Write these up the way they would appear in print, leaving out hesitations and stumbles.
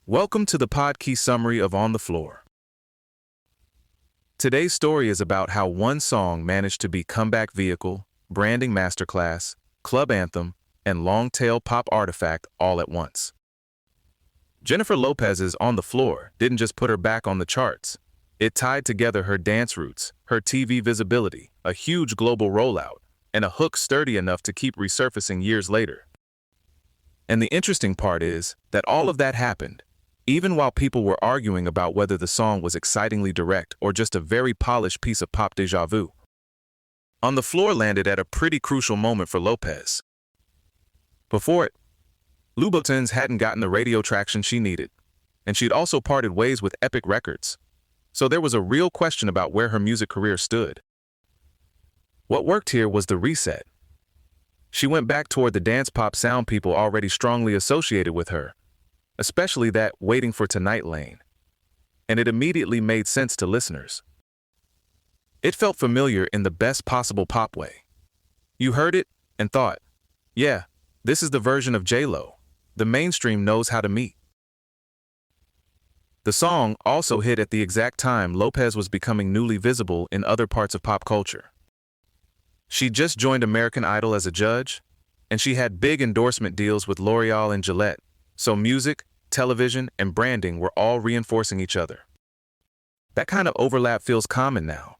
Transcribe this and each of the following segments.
Welcome to the podcast summary of On the Floor. Today's story is about how one song managed to be comeback vehicle, branding masterclass, club anthem, and long-tail pop artifact all at once. Jennifer Lopez's On the Floor didn't just put her back on the charts. It tied together her dance roots, her TV visibility, a huge global rollout, and a hook sturdy enough to keep resurfacing years later. And the interesting part is that all of that happened even while people were arguing about whether the song was excitingly direct or just a very polished piece of pop déjà vu. On the Floor landed at a pretty crucial moment for Lopez. Before it, Lopez hadn't gotten the radio traction she needed, and she'd also parted ways with Epic Records, so there was a real question about where her music career stood. What worked here was the reset. She went back toward the dance pop sound people already strongly associated with her, especially that Waiting for Tonight lane. And it immediately made sense to listeners. It felt familiar in the best possible pop way. You heard it and thought, yeah, this is the version of J-Lo the mainstream knows how to meet. The song also hit at the exact time Lopez was becoming newly visible in other parts of pop culture. She just joined American Idol as a judge, and she had big endorsement deals with L'Oreal and Gillette. So music, television, and branding were all reinforcing each other. That kind of overlap feels common now,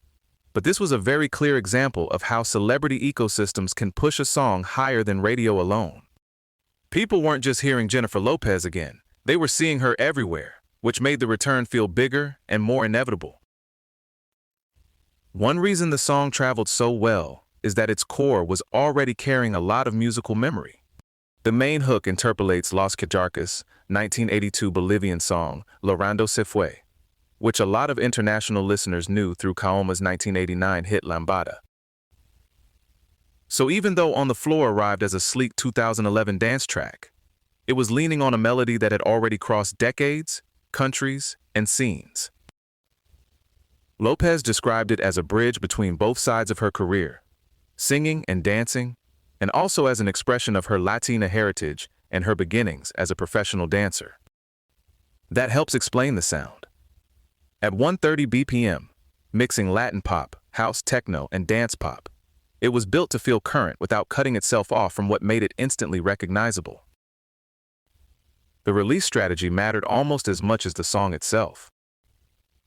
but this was a very clear example of how celebrity ecosystems can push a song higher than radio alone. People weren't just hearing Jennifer Lopez again, they were seeing her everywhere, which made the return feel bigger and more inevitable. One reason the song traveled so well is that its core was already carrying a lot of musical memory. The main hook interpolates Los Cajarcas' 1982 Bolivian song, Llorando se fue, which a lot of international listeners knew through Kaoma's 1989 hit Lambada. So even though On the Floor arrived as a sleek 2011 dance track, it was leaning on a melody that had already crossed decades, countries, and scenes. Lopez described it as a bridge between both sides of her career, singing and dancing, and also as an expression of her Latina heritage and her beginnings as a professional dancer. That helps explain the sound. At 130 BPM, mixing Latin pop, house techno, and dance pop, it was built to feel current without cutting itself off from what made it instantly recognizable. The release strategy mattered almost as much as the song itself.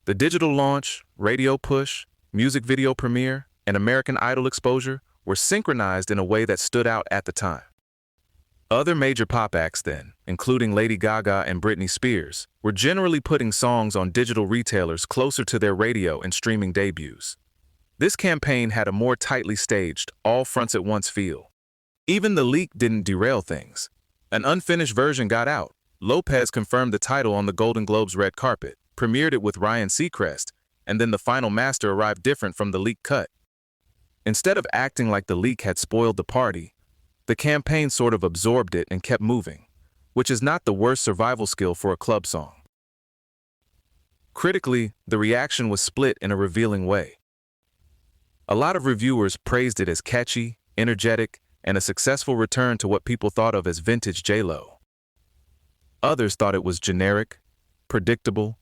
The digital launch, radio push, music video premiere, and American Idol exposure were synchronized in a way that stood out at the time. Other major pop acts then, including Lady Gaga and Britney Spears, were generally putting songs on digital retailers closer to their radio and streaming debuts. This campaign had a more tightly staged, all fronts at once feel. Even the leak didn't derail things. An unfinished version got out. Lopez confirmed the title on the Golden Globes red carpet, premiered it with Ryan Seacrest, and then the final master arrived different from the leaked cut. Instead of acting like the leak had spoiled the party, the campaign sort of absorbed it and kept moving, which is not the worst survival skill for a club song. Critically, the reaction was split in a revealing way. A lot of reviewers praised it as catchy, energetic, and a successful return to what people thought of as vintage J-Lo. Others thought it was generic, predictable,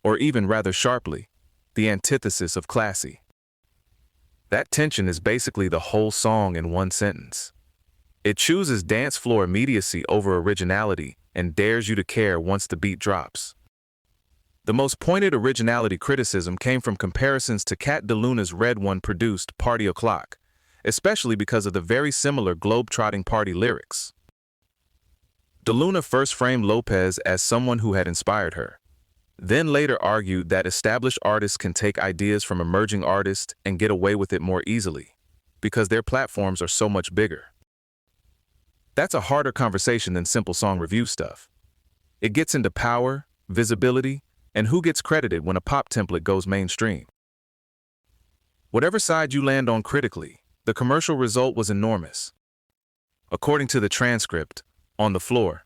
or even rather sharply, the antithesis of classy. That tension is basically the whole song in one sentence. It chooses dance floor immediacy over originality and dares you to care once the beat drops. The most pointed originality criticism came from comparisons to Cat DeLuna's Red One produced Party O'Clock, especially because of the very similar globe-trotting party lyrics. DeLuna first framed Lopez as someone who had inspired her, then later argued that established artists can take ideas from emerging artists and get away with it more easily, because their platforms are so much bigger. That's a harder conversation than simple song review stuff. It gets into power, visibility, and who gets credited when a pop template goes mainstream. Whatever side you land on critically, the commercial result was enormous. According to the transcript, On the Floor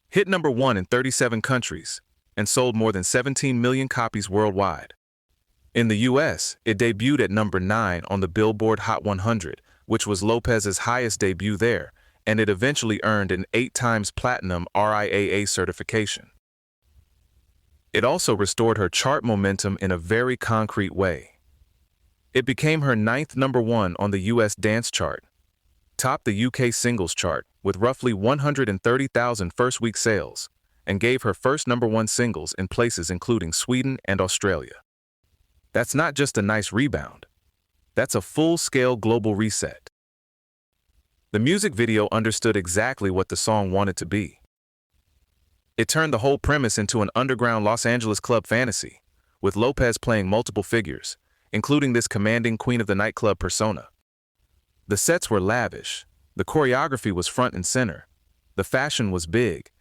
hit number 1 in 37 countries, and sold more than 17 million copies worldwide. In the US, it debuted at number 9 on the Billboard Hot 100, which was Lopez's highest debut there, and it eventually earned an 8 times platinum RIAA certification. It also restored her chart momentum in a very concrete way. It became her 9th #1 on the US dance chart, topped the UK singles chart with roughly 130,000 first-week sales, and gave her first #1 singles in places including Sweden and Australia. That's not just a nice rebound. That's a full-scale global reset. The music video understood exactly what the song wanted to be. It turned the whole premise into an underground Los Angeles club fantasy, with Lopez playing multiple figures, including this commanding queen of the nightclub persona. The sets were lavish, the choreography was front and center, the fashion was big,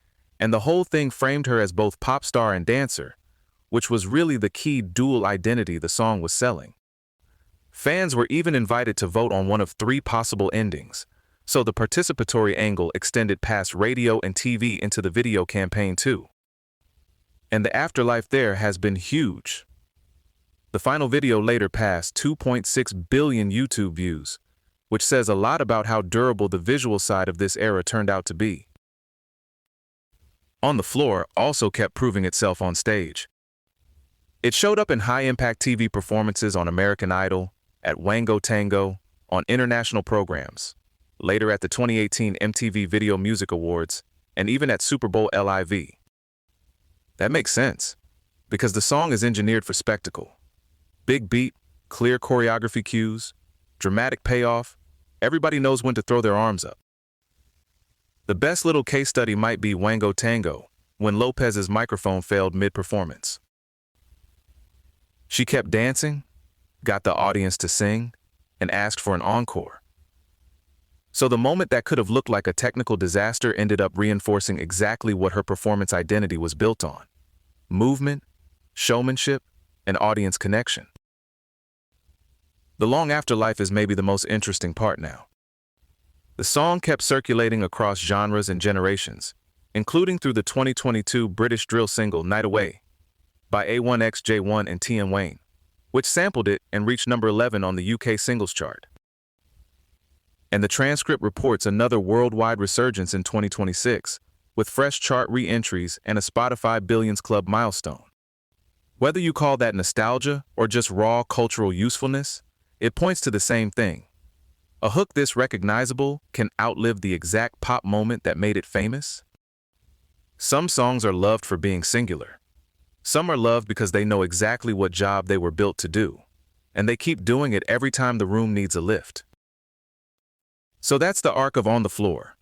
and the whole thing framed her as both pop star and dancer, which was really the key dual identity the song was selling. Fans were even invited to vote on one of 3 possible endings, so the participatory angle extended past radio and TV into the video campaign too. And the afterlife there has been huge. The final video later passed 2.6 billion YouTube views, which says a lot about how durable the visual side of this era turned out to be. On the Floor also kept proving itself on stage. It showed up in high-impact TV performances on American Idol, at Wango Tango, on international programs, later at the 2018 MTV Video Music Awards, and even at Super Bowl LIV. That makes sense, because the song is engineered for spectacle. Big beat, clear choreography cues, dramatic payoff, everybody knows when to throw their arms up. The best little case study might be Wango Tango, when Lopez's microphone failed mid-performance. She kept dancing, got the audience to sing, and asked for an encore. So the moment that could have looked like a technical disaster ended up reinforcing exactly what her performance identity was built on: movement, showmanship, and audience connection. The long afterlife is maybe the most interesting part now. The song kept circulating across genres and generations, including through the 2022 British drill single Night Away by A1XJ1 and TM Wayne, which sampled it and reached #11 on the UK singles chart. And the transcript reports another worldwide resurgence in 2026, with fresh chart re-entries and a Spotify Billions Club milestone. Whether you call that nostalgia or just raw cultural usefulness, it points to the same thing. A hook this recognizable can outlive the exact pop moment that made it famous. Some songs are loved for being singular. Some are loved because they know exactly what job they were built to do, and they keep doing it every time the room needs a lift. So that's the arc of On the Floor.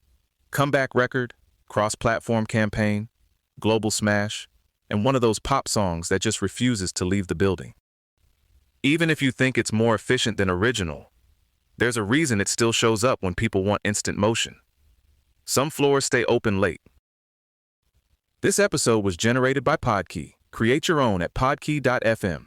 Comeback record, cross-platform campaign, global smash, and one of those pop songs that just refuses to leave the building. Even if you think it's more efficient than original, there's a reason it still shows up when people want instant motion. Some floors stay open late. This episode was generated by Podkey. Create your own at podkey.fm.